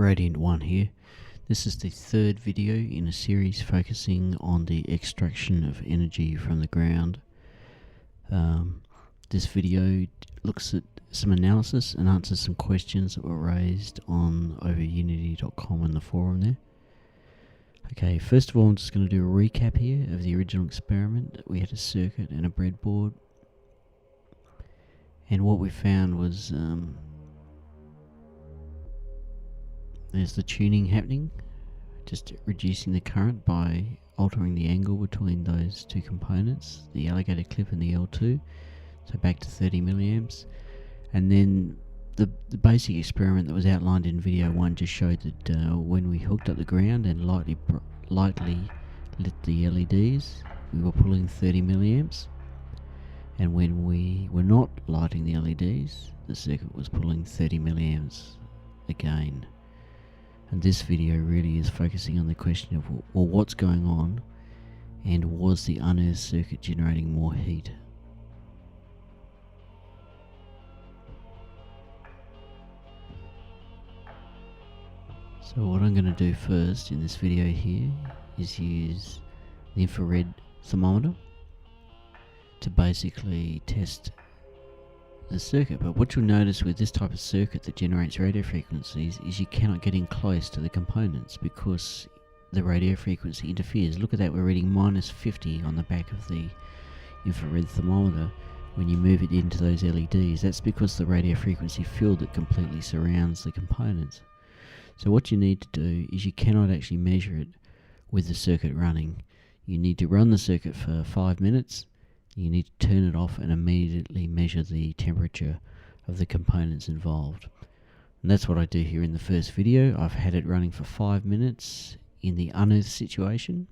Radiant 1 here. This is the third video in a series focusing on the extraction of energy from the ground. This video looks at some analysis and answers some questions that were raised on overunity.com and the forum there. Okay, first of all I'm just going to do a recap here of the original experiment. We had a circuit and a breadboard, and what we found was there's the tuning happening, just reducing the current by altering the angle between those two components, the alligator clip and the L2, so back to 30 milliamps. And then the basic experiment that was outlined in video 1 just showed that when we hooked up the ground and lightly lit the LEDs, we were pulling 30 milliamps, and when we were not lighting the LEDs, the circuit was pulling 30 milliamps again. And this video really is focusing on the question of, well, what's going on, and was the unearthed circuit generating more heat? So what I'm going to do first in this video here is use the infrared thermometer to basically test the circuit. But what you'll notice with this type of circuit that generates radio frequencies is you cannot get in close to the components because the radio frequency interferes. Look at that, we're reading minus 50 on the back of the infrared thermometer when you move it into those LEDs. That's because the radio frequency field that completely surrounds the components. So what you need to do is you cannot actually measure it with the circuit running. You need to run the circuit for 5 minutes. You need to turn it off and immediately measure the temperature of the components involved. And that's what I do here in the first video. I've had it running for 5 minutes in the unearthed situation.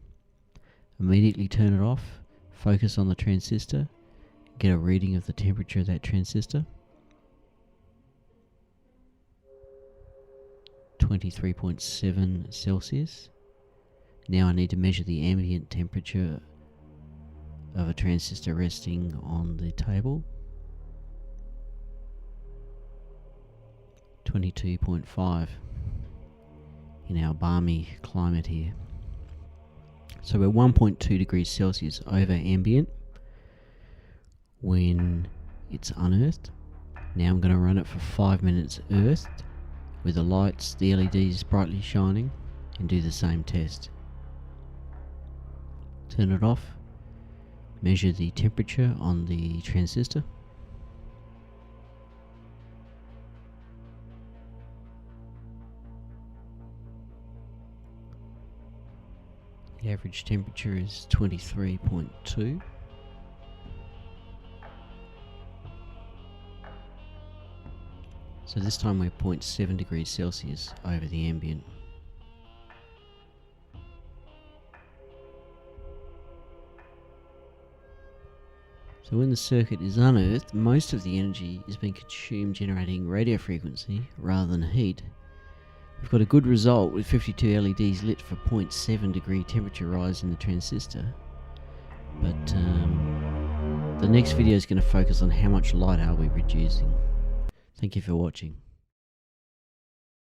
Immediately turn it off, focus on the transistor, get a reading of the temperature of that transistor. 23.7 Celsius. Now I need to measure the ambient temperature of a transistor resting on the table. 22.5 in our balmy climate here. So we're 1.2 degrees Celsius over ambient when it's unearthed. Now I'm going to run it for 5 minutes earthed with the lights, the LEDs brightly shining, and do the same test. Turn it off. Measure the temperature on the transistor. The average temperature is 23.2. So this time we're 0.7 degrees Celsius over the ambient. So when the circuit is unearthed, most of the energy is being consumed generating radio frequency rather than heat. We've got a good result with 52 LEDs lit for 0.7 degree temperature rise in the transistor. But the next video is going to focus on how much light are we reducing. Thank you for watching.